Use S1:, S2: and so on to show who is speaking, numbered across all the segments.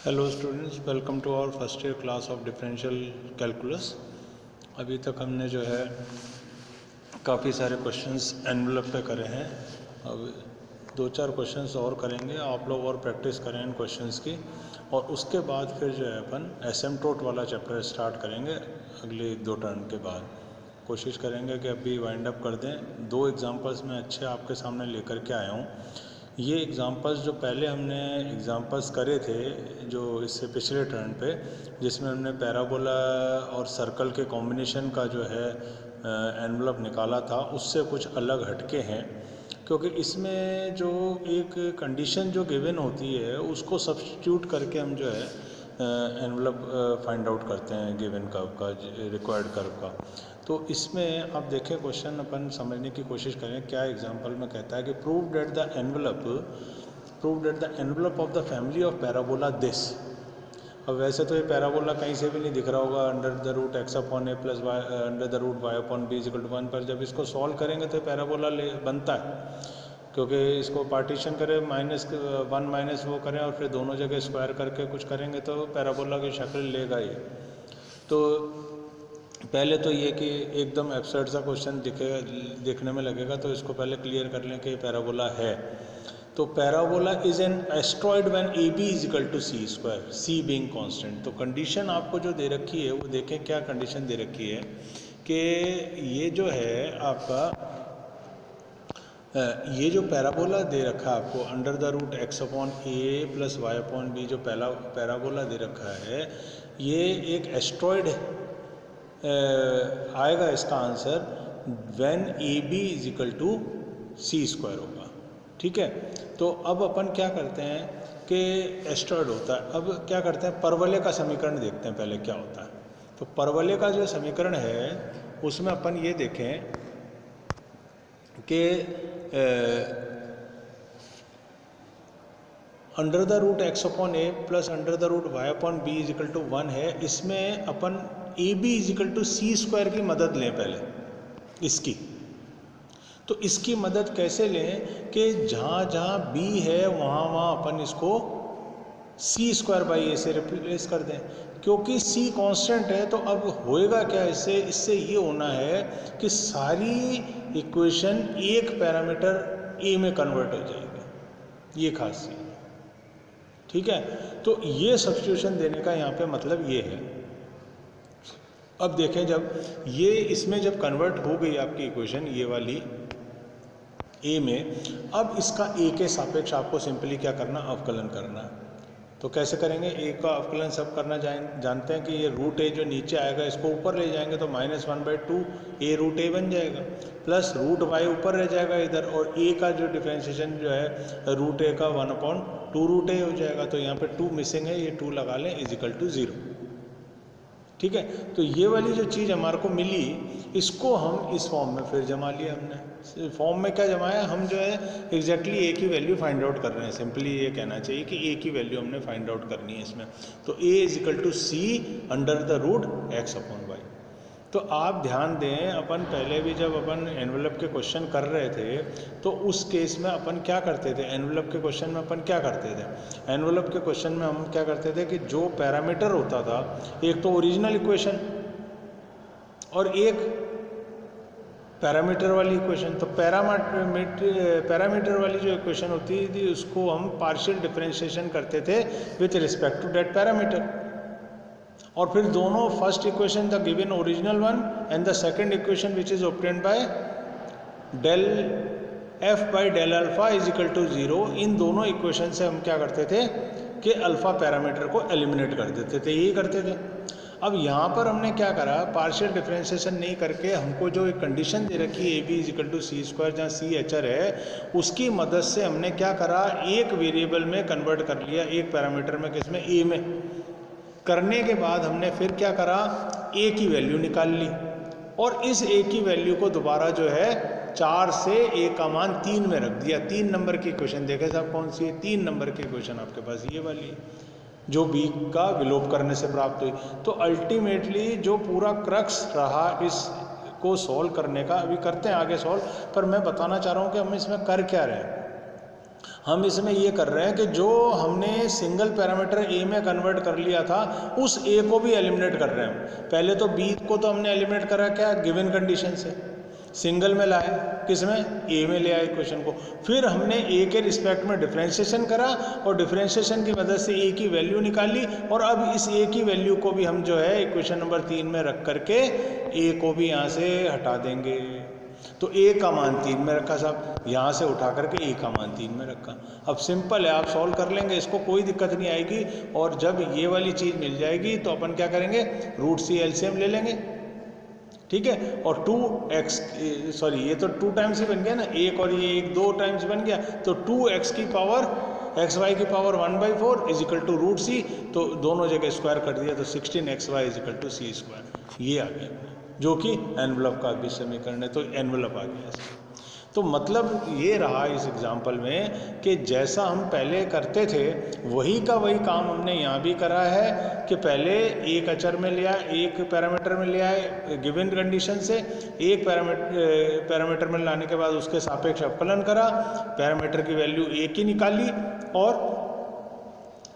S1: Hello students, welcome to our first year class of differential calculus. अभी तक हमने जो है काफ़ी सारे क्वेश्चंस एनवेलप पे करे हैं। अब दो चार क्वेश्चंस और करेंगे, आप लोग और प्रैक्टिस करें इन क्वेश्चंस की, और उसके बाद फिर जो है अपन एसिम्प्टोट वाला चैप्टर स्टार्ट करेंगे अगले दो टर्न के बाद। कोशिश करेंगे कि अभी वाइंड अप कर दें। दो एग्जांपल्स मैं अच्छे आपके सामने लेकर के आया हूँ। ये एग्ज़ाम्पल्स जो पहले हमने एग्ज़ाम्पल्स करे थे जो इससे पिछले टर्न पे, जिसमें हमने पैराबोला और सर्कल के कॉम्बिनेशन का जो है एनवलप निकाला था, उससे कुछ अलग हटके हैं, क्योंकि इसमें जो एक कंडीशन जो गिवन होती है उसको सब्स्टिट्यूट करके हम जो है एनवलप फाइंड आउट करते हैं गिवन कर्व का, रिक्वायर्ड कर्व का। तो इसमें आप देखें, क्वेश्चन अपन समझने की कोशिश करें। क्या एग्जांपल में कहता है कि prove that the envelope of the family of parabola this. अब वैसे तो ये पैराबोला कहीं से भी नहीं दिख रहा होगा, under the root x upon a plus y under the root y upon b equal to 1, पर जब इसको सॉल्व करेंगे तो पैराबोला बनता है, क्योंकि इसको पार्टीशन करें -1 माइनस वो करें और फिर दोनों जगह स्क्वायर करके कुछ करेंगे तो पैराबोला की शक्ल लेगा ये। तो पहले तो ये कि एकदम एब्सर्ड सा क्वेश्चन दिखने में लगेगा, तो इसको पहले क्लियर कर लें कि पैराबोला है। तो parabola is an astroid when a b is equal to c square, c being constant. तो कंडीशन आपको जो दे रखी है वो देखें, क्या कंडीशन दे रखी है कि ये जो है आपका ये जो पैराबोला दे रखा है आपको, under the root x upon a plus y upon b, जो पहला पैराबोला दे रखा है, ये एक एस्ट्रॉयड आएगा इसका answer when a b is equal to c square होगा। ठीक है, तो अब अपन क्या करते हैं कि एस्ट्रॉयड होता है, अब क्या करते हैं, परवलय का समीकरण देखते हैं पहले क्या होता है। तो परवलय का जो समीकरण है उसमें अपन ये देखें कि under the root x upon a plus under the root y upon b is equal to 1 है। इसमें अपन a b is equal to c square की मदद लें पहले इसकी। तो इसकी मदद कैसे लें कि जहाँ जहाँ बी है वहाँ वहाँ अपन इसको सी स्क्वायर बाई ए से रिप्लेस कर दें, क्योंकि सी कांस्टेंट है। तो अब होएगा क्या, इससे ये होना है कि सारी इक्वेशन एक पैरामीटर ए में कन्वर्ट हो जाएगी, ये खास चीज़ है। ठीक है, तो ये सब्स्टिट्यूशन देने का यहाँ पे मतलब ये है। अब देखें, जब ये इसमें जब कन्वर्ट हो गई आपकी इक्वेशन ये वाली ए में, अब इसका ए के सापेक्ष आपको सिंपली क्या करना, अवकलन करना। तो कैसे करेंगे, ए का अवकलन सब करना जानते हैं कि ये रूट ए जो नीचे आएगा इसको ऊपर ले जाएंगे तो -1/2 ए रूट ए बन जाएगा, प्लस रूट वाई ऊपर रह जाएगा इधर, और ए का जो डिफरेंशिएशन जो है रूट ए का 1/2 रूट ए हो जाएगा। तो यहाँ पे 2 मिसिंग है, ये 2 लगा लें इज इक्वल टू 0। ठीक है, तो ये वाली जो चीज़ हमारे को मिली, इसको हम इस फॉर्म में फिर जमा लिया हमने। फॉर्म में क्या जमाया, हम जो है एग्जैक्टली ए की वैल्यू फाइंड आउट कर रहे हैं। सिंपली ये कहना चाहिए कि ए की वैल्यू हमने फाइंड आउट करनी है इसमें। तो a is equal to c under the root x upon y. तो आप ध्यान दें, अपन पहले भी जब अपन एनवेलप के क्वेश्चन कर रहे थे तो उस केस में अपन क्या करते थे, एनवेलप के क्वेश्चन में अपन क्या करते थे, एनवेलप के क्वेश्चन में हम क्या करते थे कि जो पैरामीटर होता था, एक तो ओरिजिनल इक्वेशन और एक पैरामीटर वाली इक्वेशन। तो पैरामीटर वाली जो इक्वेशन होती थी उसको हम पार्शियल डिफरेंशिएशन करते थे with respect to that parameter, और फिर दोनों, first equation the given original one and the second equation which is obtained by del f by del alpha is equal to 0, इन दोनों इक्वेशन से हम क्या करते थे कि अल्फा पैरामीटर को एलिमिनेट कर देते थे, यही करते थे। अब यहाँ पर हमने क्या करा, पार्शियल डिफरेंशिएशन नहीं करके हमको जो एक कंडीशन दे रखी है a b is equal to c square, जहाँ सी एचर है, उसकी मदद से हमने क्या करा, एक वेरिएबल में कन्वर्ट कर लिया, एक पैरामीटर में, किसमें, ए में। करने के बाद हमने फिर क्या करा, ए की वैल्यू निकाल ली, और इस ए की वैल्यू को दोबारा जो है 4 से ए का मान 3 में रख दिया। 3 नंबर की इक्वेशन देखे साहब कौन सी है, 3 नंबर की इक्वेशन आपके पास ये वाली है, जो बी का विलोप करने से प्राप्त हुई। तो अल्टीमेटली जो पूरा क्रक्स रहा इस को सॉल्व करने का, अभी करते हैं आगे सॉल्व, पर मैं बताना चाह रहा हूँ कि हम इसमें कर क्या रहे हैं। हम इसमें ये कर रहे हैं कि जो हमने सिंगल पैरामीटर ए में कन्वर्ट कर लिया था उस ए को भी एलिमिनेट कर रहे हैं। पहले तो बी को तो हमने एलिमिनेट करा क्या, गिवन कंडीशन से, सिंगल में लाए, किस में, ए में ले आए इक्वेशन को। फिर हमने ए के रिस्पेक्ट में डिफरेंशिएशन करा और डिफरेंशिएशन की मदद से ए की वैल्यू निकाली, और अब इस ए की वैल्यू को भी हम जो है इक्वेशन नंबर 3 में रख करके ए को भी यहाँ से हटा देंगे। तो ए का मान 3 में रखा साहब, यहाँ से उठा करके ए का मान 3 में रखा। अब सिंपल है, आप सॉल्व कर लेंगे, इसको कोई दिक्कत नहीं आएगी। और जब ये वाली चीज़ मिल जाएगी तो अपन क्या करेंगे, रूट सी एलसीएम ले लेंगे, ठीक है। और 2x, सॉरी ये तो 2 टाइम्स ही बन गया ना, एक और ये एक 2 टाइम्स बन गया, तो 2x की पावर xy की power 1/4 is equal to root c, तो दोनों जगह स्क्वायर कर दिया तो 16xy is equal to c square, ये आ गया, जो कि एनवलप का भी समीकरण है। तो एनवलप आ गया इसका। तो मतलब ये रहा इस एग्जाम्पल में कि जैसा हम पहले करते थे वही का वही काम हमने यहाँ भी करा है कि पहले एक अचर में लिया, एक पैरामीटर में लिया है गिवन कंडीशन से, एक पैरामीटर में लाने के बाद उसके सापेक्ष अवकलन करा, पैरामीटर की वैल्यू ए की निकाली, और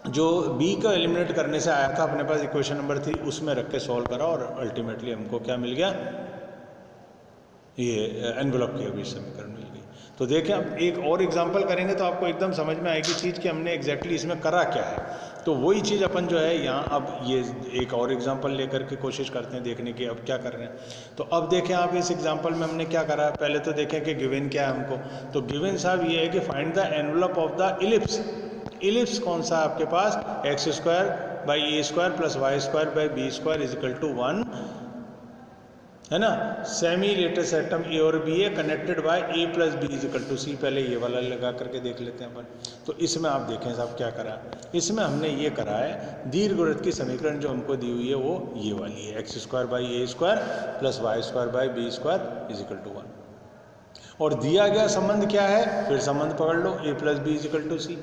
S1: जो बी को एलिमिनेट करने से आया था अपने पास इक्वेशन नंबर 3 उसमें रख के सॉल्व करा, और अल्टीमेटली हमको क्या मिल गया, ये एनवलप की अभी समीकरण मिल गई। तो देखें अब एक और एग्जांपल करेंगे तो आपको एकदम समझ में आएगी चीज़ कि हमने एग्जैक्टली इसमें करा क्या है। तो वही चीज़ अपन जो है यहाँ अब ये एक और एग्जांपल लेकर के कोशिश करते हैं देखने की अब क्या कर रहे हैं। तो अब देखें आप इस एग्जांपल में हमने क्या करा, पहले तो देखें कि गिवन क्या है हमको। तो गिवन साहब ये है कि find the envelope of the ellipse. Ellipse कौन सा आपके पास, x² / a² + y² / b² is equal to 1 है ना। सेमी लेटर सेटम ए और बी है connected by a + b is equal to c। पहले ये वाला लगा करके देख लेते हैं अपन। तो इसमें आप देखें साहब क्या करा है, इसमें हमने ये करा है दीर्घवृत्त की समीकरण जो हमको दी हुई है वो ये वाली है, x² / a² + y² / b² is equal to 1। और दिया गया संबंध क्या है, फिर संबंध पकड़ लो, a + b is equal to c।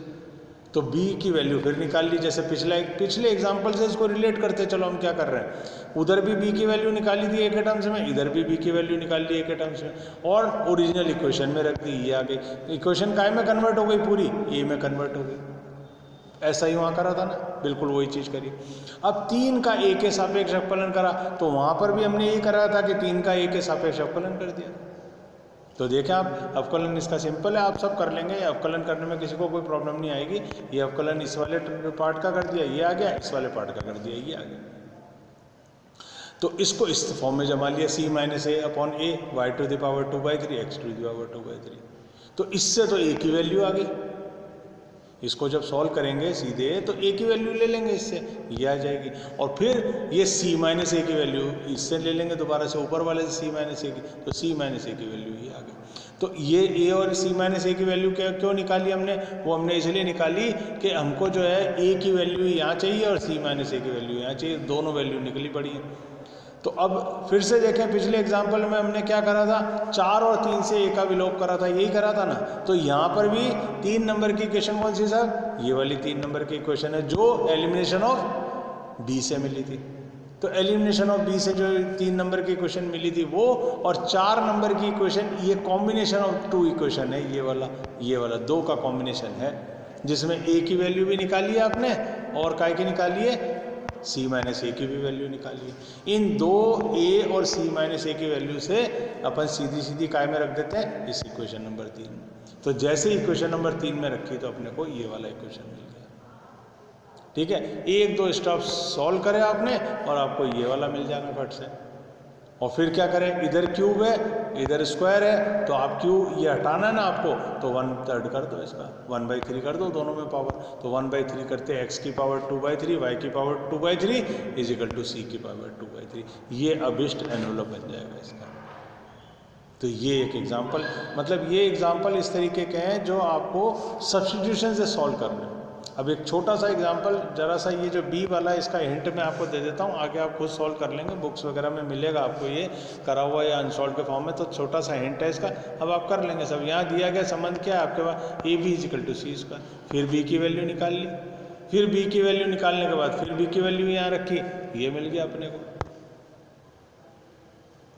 S1: तो b की वैल्यू फिर निकाल ली, जैसे पिछले एग्जाम्पल से इसको रिलेट करते चलो हम क्या कर रहे हैं, उधर भी b की वैल्यू निकाली थी a के टर्म्स में, इधर भी b की वैल्यू निकाल ली a के टर्म्स में, और ओरिजिनल इक्वेशन में रख दी, ये आ गई। इक्वेशन काय में कन्वर्ट हो गई, पूरी a में कन्वर्ट हो गई। ऐसा ही वहाँ करा था ना, बिल्कुल वही चीज़ करी। अब 3 का a के सापेक्ष अवकलन करा, तो वहाँ पर भी हमने ये करा था कि 3 का a के सापेक्ष अवकलन कर दिया। तो देखें आप अवकलन इसका सिंपल है, आप सब कर लेंगे, अवकलन करने में किसी को कोई प्रॉब्लम नहीं आएगी। ये अवकलन इस वाले पार्ट का कर दिया, ये आ गया, इस वाले पार्ट का कर दिया, ये आ गया। तो इसको इस फॉर्म में जमा लिया, c - a/a y⁴ x⁴ तो इससे तो a की वैल्यू आ गई। इसको जब सॉल्व करेंगे सीधे तो a की वैल्यू ले लेंगे, इससे ये आ जाएगी। और फिर ये c - a की वैल्यू इससे ले लेंगे दोबारा से, ऊपर वाले से c - a की, तो c - a की वैल्यू ये आ गई। तो ये a और c - a की वैल्यू क्यों निकाली हमने, वो हमने इसलिए निकाली कि हमको जो है a की वैल्यू यहाँ चाहिए और c - a की वैल्यू यहाँ चाहिए, दोनों वैल्यू निकली पड़ी है। तो अब फिर से देखें, पिछले एग्जाम्पल में हमने क्या करा था, 4 और 3 से a का विलोप करा था, यही करा था ना। तो यहाँ पर भी 3 नंबर की इक्वेशन कौन सी साहब, ये वाली 3 नंबर की इक्वेशन है जो एलिमिनेशन ऑफ b से मिली थी। तो एलिमिनेशन ऑफ b से जो 3 नंबर की इक्वेशन मिली थी वो, और 4 नंबर की इक्वेशन, ये कॉम्बिनेशन ऑफ 2 इक्वेशन है, ये वाला 2 का कॉम्बिनेशन है, जिसमें a की वैल्यू भी निकाली है आपने और काय की निकाली है, c - a की भी वैल्यू निकालिए। इन दो a और c - a की वैल्यू से अपन सीधी काय में रख देते हैं, इस इक्वेशन नंबर 3 में। तो जैसे इक्वेशन नंबर 3 में रखी तो अपने को ये वाला इक्वेशन मिल गया। ठीक है, 1-2 स्टेप सॉल्व करें आपने और आपको ये वाला मिल जाना फट से। और फिर क्या करें, इधर क्यूब है इधर स्क्वायर है, तो आप क्यूब ये हटाना है ना आपको, तो 1/3 कर दो, इसका 1/3 कर दो दोनों में पावर। तो 1/3 करते x की पावर 2/3 y की power 2/3 is equal to c की पावर 2/3। ये अभिष्ट एनवलप बन जाएगा इसका। तो ये एक एग्जाम्पल, मतलब ये एग्जाम्पल इस तरीके के हैं जो आपको सब्स्टिट्यूशन से सॉल्व करने हैं। अब एक छोटा सा एग्जांपल, जरा सा ये जो बी वाला है इसका हिंट मैं आपको दे देता हूँ, आगे आप खुद सॉल्व कर लेंगे, बुक्स वगैरह में मिलेगा आपको ये करा हुआ या अनसॉल्व के फॉर्म में। तो छोटा सा हिंट है इसका, अब आप कर लेंगे सब। यहाँ दिया गया संबंध क्या है आपके पास, a b is equal to c²। फिर बी की वैल्यू निकाल ली, फिर बी की वैल्यू निकालने के बाद फिर बी की वैल्यू यहाँ रखी, ये मिल गया अपने को।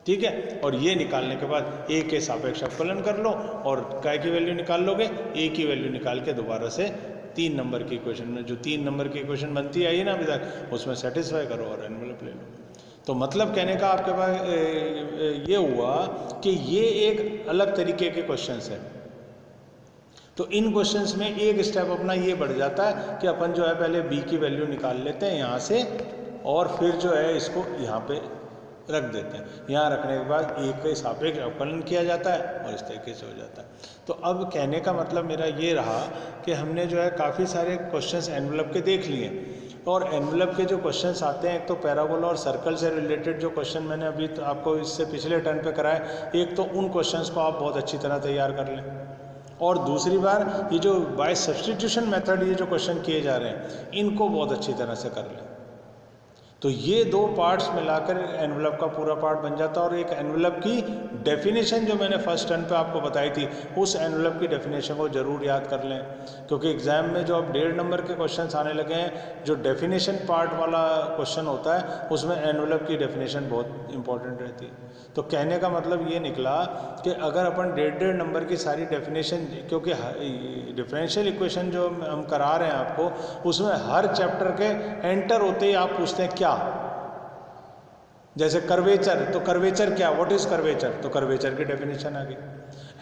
S1: ठीक है। और ये निकालने के बाद ए के सापेक्ष अवकलन कर लो और काय की वैल्यू निकाल लोगे, ए की वैल्यू निकाल के दोबारा से 3 नंबर की इक्वेशन में जो 3 नंबर की इक्वेशन बनती आई ना अभी तक, उसमें सेटिस्फाई करो और एनवेलप ले लो। तो मतलब कहने का आपके पास ये हुआ कि ये एक अलग तरीके के क्वेश्चंस है। तो इन क्वेश्चंस में एक स्टेप अपना ये बढ़ जाता है कि अपन जो है पहले बी की वैल्यू निकाल लेते हैं यहाँ से और फिर जो है इसको यहाँ पे रख देते हैं। यहाँ रखने के बाद ए के सापेक्ष अवकलन किया जाता है और इस तरीके से हो जाता है। तो अब कहने का मतलब मेरा ये रहा कि हमने जो है काफ़ी सारे क्वेश्चंस एनवेलप के देख लिए और एनवेलप के जो क्वेश्चंस आते हैं, एक तो पैराबोला और सर्कल से रिलेटेड जो क्वेश्चन मैंने अभी तो आपको इससे पिछले टर्न पे कराए, एक तो उन क्वेश्चंस को आप बहुत अच्छी तरह तैयार कर लें और दूसरी बार ये जो बाय सब्स्टिट्यूशन मेथड ये जो क्वेश्चन किए जा रहे हैं इनको बहुत अच्छी तरह से कर लें। तो ये 2 पार्ट्स मिलाकर एनवेलप का पूरा पार्ट बन जाता है। और एक एनवेलप की डेफिनेशन जो मैंने फर्स्ट टर्न पे आपको बताई थी, उस एनवेलप की डेफिनेशन को ज़रूर याद कर लें, क्योंकि एग्जाम में जो अब 1.5 नंबर के क्वेश्चंस आने लगे हैं, जो डेफिनेशन पार्ट वाला क्वेश्चन होता है उसमें एनवेलप की डेफिनेशन बहुत इंपॉर्टेंट रहती है। तो कहने का मतलब ये निकला कि अगर अपन 1.5 नंबर की सारी डेफिनेशन, क्योंकि डिफरेंशियल इक्वेशन जो हम करा रहे हैं आपको, उसमें हर चैप्टर के एंटर होते ही आप पूछते हैं क्या, जैसे कर्वेचर, तो कर्वेचर क्या, व्हाट इज कर्वेचर, तो कर्वेचर की डेफिनेशन आ गई।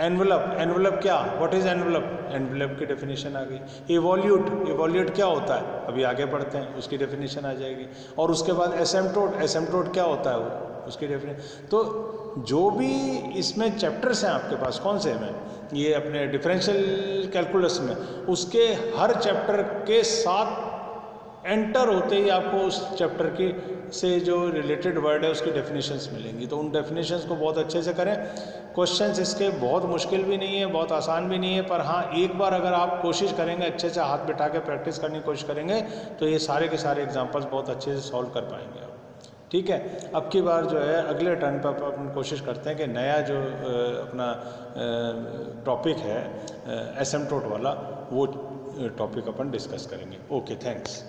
S1: एनवेलप, एनवेलप क्या, व्हाट इज एनवेलप, एनवेलप की डेफिनेशन आ गई। इवोल्यूट, इवोल्यूट क्या होता है, अभी आगे पढ़ते हैं, उसकी डेफिनेशन आ जाएगी। और उसके बाद एसिम्पटोट, एसिम्पटोट क्या होता है वो, उसकी डेफिनेशन। तो जो भी इसमें चैप्टर्स हैं आपके पास, कौन से में ये अपने डिफरेंशियल कैलकुलस में, उसके हर चैप्टर के साथ एंटर होते ही आपको उस चैप्टर की से जो रिलेटेड वर्ड है उसकी डेफिनेशंस मिलेंगी। तो उन डेफिनेशंस को बहुत अच्छे से करें। क्वेश्चंस इसके बहुत मुश्किल भी नहीं है, बहुत आसान भी नहीं है, पर हाँ एक बार अगर आप कोशिश करेंगे, अच्छे से हाथ बिठा के प्रैक्टिस करने की कोशिश करेंगे, तो ये सारे के सारे एग्जाम्पल्स बहुत अच्छे से सॉल्व कर पाएंगे आप। ठीक है। अब की बार जो है अगले टर्न पर अपन कोशिश करते हैं कि नया जो अपना टॉपिक है एसिम्पटोट वाला, वो टॉपिक अपन डिस्कस करेंगे। Okay, thanks.